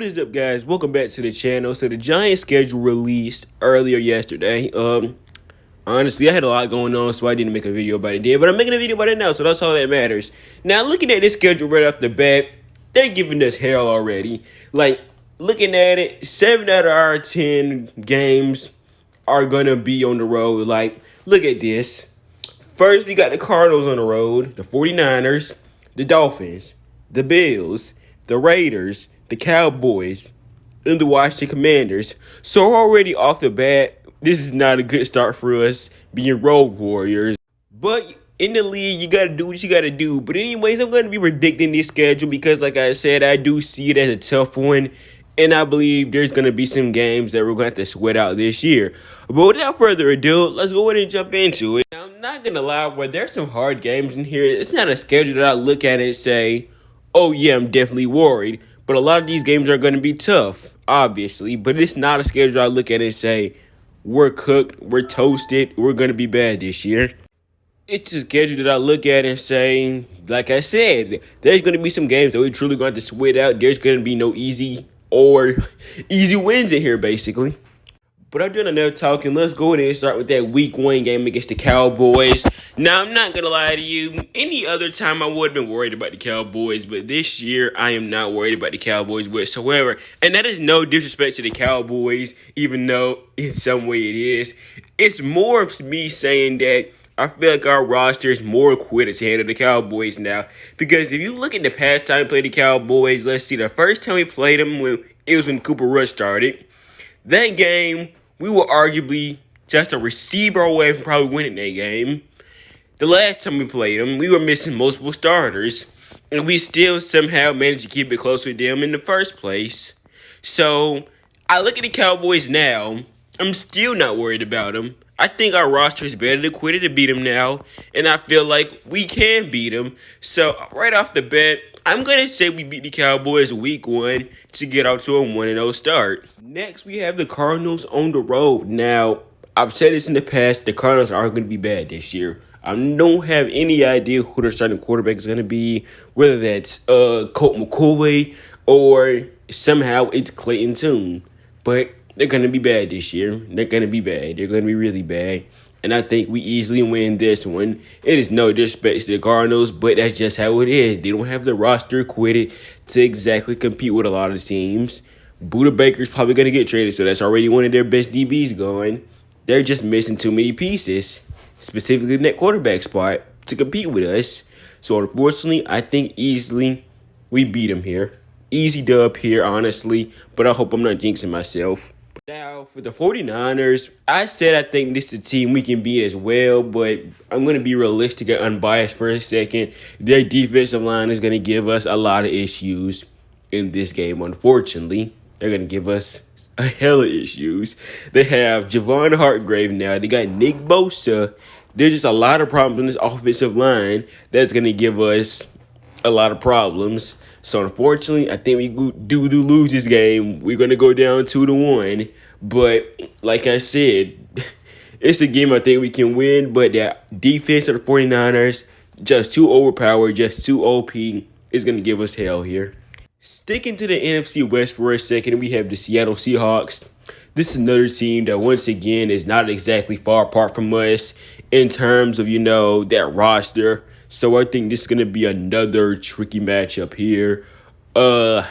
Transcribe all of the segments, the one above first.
What is up, guys? Welcome back to the channel. So the Giants schedule released earlier yesterday. Honestly, I had a lot going on, so I didn't make a video about it then, but I'm making a video about it now, so that's all that matters. Now, looking at this schedule right off the bat, they're giving us hell already. Like, looking at it, 7 out of our 10 games are gonna be on the road. Like, look at this. First, we got the Cardinals on the road, the 49ers, the Dolphins, the Bills, the Raiders, the Cowboys, and the Washington Commanders. So already off the bat, this is not a good start for us being road warriors. But in the league, you got to do what you got to do. But anyways, I'm going to be predicting this schedule because, like I said, I do see it as a tough one. And I believe there's going to be some games that we're going to have to sweat out this year. But without further ado, let's go ahead and jump into it. Now, I'm not going to lie, but there's some hard games in here. It's not a schedule that I look at and say, oh, yeah, I'm definitely worried. But a lot of these games are going to be tough, obviously. But it's not a schedule I look at and say, we're cooked, we're toasted, we're going to be bad this year. It's a schedule that I look at and say, like I said, there's going to be some games that we're truly going to have to sweat out. There's going to be no easy wins in here, basically. But I'm doing enough talking. Let's go ahead and start with that week 1 game against the Cowboys. Now, I'm not going to lie to you. Any other time I would have been worried about the Cowboys. But this year, I am not worried about the Cowboys whatsoever. And that is no disrespect to the Cowboys, even though in some way it is. It's more of me saying that I feel like our roster is more equipped to handle the Cowboys now. Because if you look at the past time we played the Cowboys, let's see, the first time we played them, it was when Cooper Rush started. That game, we were arguably just a receiver away from probably winning that game. The last time we played them, we were missing multiple starters. And we still somehow managed to keep it close with them in the first place. So, I look at the Cowboys now. I'm still not worried about them. I think our roster is better equipped to beat them now. And I feel like we can beat them. So, right off the bat, I'm going to say we beat the Cowboys week 1 to get out to a 1-0 start. Next, we have the Cardinals on the road. Now, I've said this in the past, the Cardinals are going to be bad this year. I don't have any idea who their starting quarterback is going to be, whether that's Colt McCoy or somehow it's Clayton Tune. But they're going to be bad this year. They're going to be bad. They're going to be really bad. And I think we easily win this one. It is no disrespect to the Cardinals, but that's just how it is. They don't have the roster equipped to exactly compete with a lot of teams. Budda Baker's probably going to get traded, so that's already one of their best DBs going. They're just missing too many pieces, specifically in that quarterback spot, to compete with us. So, unfortunately, I think easily we beat them here. Easy dub here, honestly, but I hope I'm not jinxing myself. Now, for the 49ers, I said I think this is a team we can beat as well, but I'm going to be realistic and unbiased for a second. Their defensive line is going to give us a lot of issues in this game, unfortunately. They're going to give us a hell of issues. They have Javon Hargrave now. They got Nick Bosa. There's just a lot of problems in this offensive line that's going to give us a lot of problems. So, unfortunately, I think we do lose this game. We're going to go down 2-1. But, like I said, it's a game I think we can win. But that defense of the 49ers, just too overpowered, just too OP, is going to give us hell here. Sticking to the NFC West for a second, we have the Seattle Seahawks. This is another team that, once again, is not exactly far apart from us in terms of, that roster. So I think this is going to be another tricky matchup here. I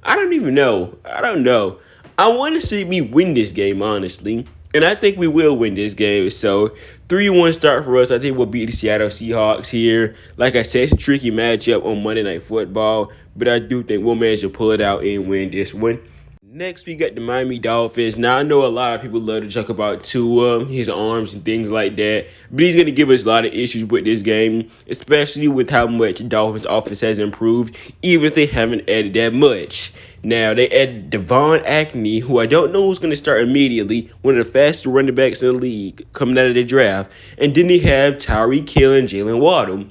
don't even know. I don't know. I want to see me win this game, honestly. And I think we will win this game. So 3-1 start for us. I think we'll beat the Seattle Seahawks here. Like I said, it's a tricky matchup on Monday Night Football. But I do think we'll manage to pull it out and win this one. Next, we got the Miami Dolphins. Now, I know a lot of people love to talk about Tua, his arms and things like that. But he's going to give us a lot of issues with this game, especially with how much the Dolphins' offense has improved, even if they haven't added that much. Now, they added Devon Achane, who I don't know who's going to start immediately, one of the fastest running backs in the league coming out of the draft. And then they have Tyreek Hill and Jalen Waddle,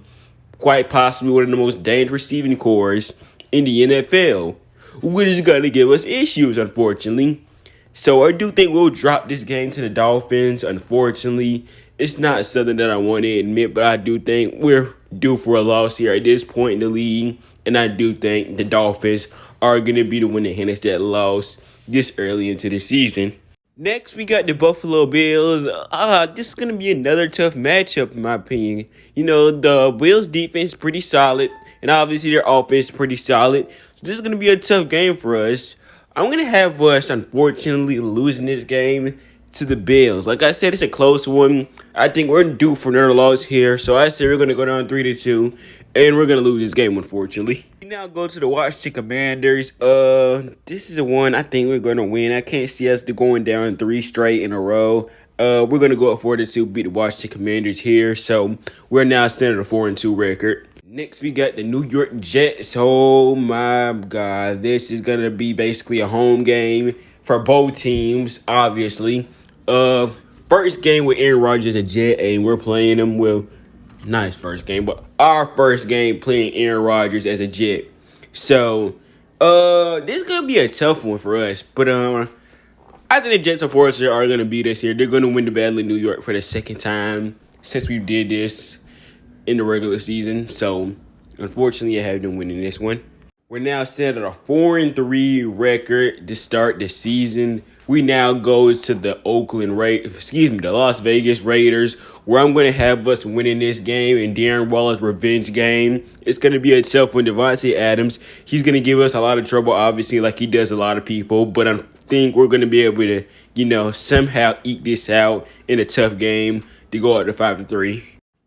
quite possibly one of the most dangerous receiving cores in the NFL. Which is going to give us issues, unfortunately. So I do think we'll drop this game to the Dolphins. Unfortunately, it's not something that I want to admit, but I do think we're due for a loss here at this point in the league. And I do think the Dolphins are going to be the one that handles that loss this early into the season. Next, we got the Buffalo Bills. This is going to be another tough matchup, in my opinion. You know, the Bills' defense is pretty solid, and obviously their offense is pretty solid. So this is going to be a tough game for us. I'm going to have us, unfortunately, losing this game to the Bills. Like I said, it's a close one. I think we're due for another loss here. So I say we're going to go down 3-2, and we're going to lose this game, unfortunately. We now go to the Washington Commanders. This is the one I think we're going to win. I can't see us going down 3 straight in a row. We're going to go up 4-2, beat the Washington Commanders here. So we're now standing at a 4-2 record. Next, we got the New York Jets. Oh, my God. This is going to be basically a home game for both teams, obviously. First game with Aaron Rodgers, a Jet, and we're playing him. Well, not his first game, but our first game playing Aaron Rodgers as a Jet. So, this is going to be a tough one for us. But I think the Jets, unfortunately, are going to beat us here. They're going to win the Battle of New York for the second time since we did this in the regular season. So, unfortunately, I have them winning this one. We're now set at a 4-3 record to start the season. We now go to the the Las Vegas Raiders, where I'm going to have us winning this game in Darren Waller's revenge game. It's going to be a tough one. Davante Adams, he's going to give us a lot of trouble, obviously, like he does a lot of people. But I think we're going to be able to, somehow eke this out in a tough game to go out to 5-3.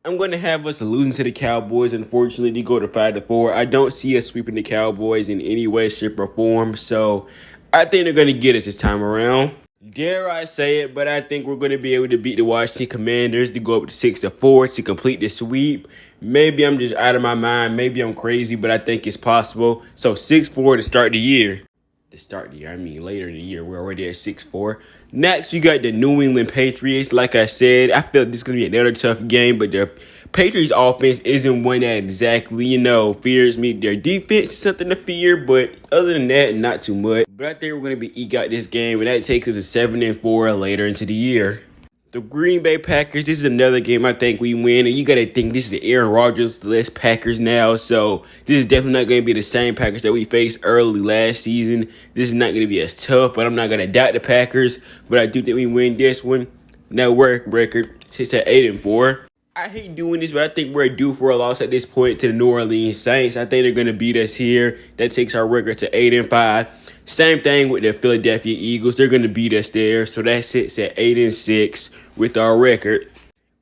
I'm going to have us losing to the Cowboys, unfortunately, to go to 5-4. I don't see us sweeping the Cowboys in any way, shape, or form. So I think they're going to get us this time around. Dare I say it, but I think we're going to be able to beat the Washington Commanders to go up to 6-4 to complete the sweep. Maybe I'm just out of my mind. Maybe I'm crazy, but I think it's possible. So 6-4 to start the year. Later in the year. We're already at 6-4. Next, we got the New England Patriots. Like I said, I feel this is going to be another tough game, but the Patriots offense isn't one that exactly, fears me. Their defense is something to fear, but other than that, not too much. But I think we're going to be eke out this game, and that takes us to 7-4 later into the year. The Green Bay Packers, this is another game I think we win. And you got to think this is the Aaron Rodgers-less Packers now. So this is definitely not going to be the same Packers that we faced early last season. This is not going to be as tough, but I'm not going to doubt the Packers. But I do think we win this one. Now record sits at 8-4. I hate doing this, but I think we're due for a loss at this point to the New Orleans Saints. I think they're going to beat us here. That takes our record to 8-5. Same thing with the Philadelphia Eagles. They're going to beat us there. So that sits at 8-6 with our record.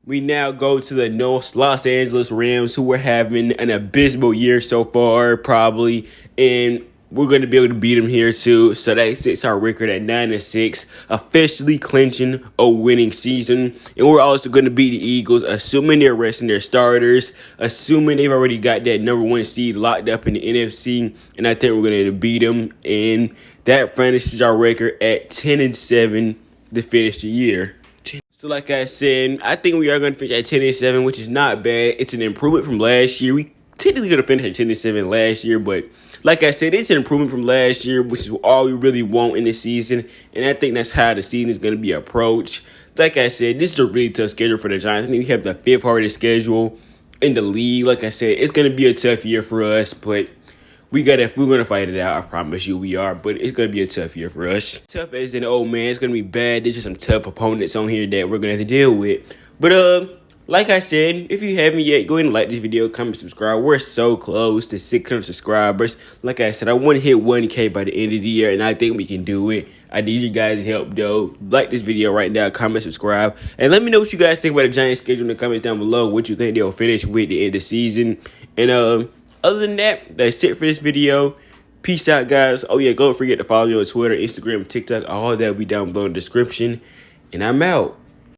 We now go to the Los Angeles Rams, who are having an abysmal year so far, probably. And we're going to be able to beat them here, too. So that sets our record at 9-6, officially clinching a winning season. And we're also going to beat the Eagles, assuming they're resting their starters, assuming they've already got that number 1 seed locked up in the NFC. And I think we're going to beat them. And that finishes our record at 10-7 to finish the year. So like I said, I think we are going to finish at 10-7, which is not bad. It's an improvement from last year. We technically could have finished at 10-7 last year, but like I said, it's an improvement from last year, which is all we really want in the season. And I think that's how the season is going to be approached. Like I said, this is a really tough schedule for the Giants. I think we have the 5th hardest schedule in the league. Like I said, it's going to be a tough year for us, but we're going to fight it out. I promise you we are, but it's going to be a tough year for us. Tough as an old man. It's going to be bad. There's just some tough opponents on here that we're going to have to deal with. But, like I said, if you haven't yet, go ahead and like this video, comment, subscribe. We're so close to 600 subscribers. Like I said, I want to hit 1K by the end of the year, and I think we can do it. I need you guys' help, though. Like this video right now, comment, subscribe, and let me know what you guys think about the Giants schedule in the comments down below. What you think they'll finish with the end of the season. And other than that, that's it for this video. Peace out, guys. Oh, yeah, don't forget to follow me on Twitter, Instagram, TikTok. All that will be down below in the description. And I'm out.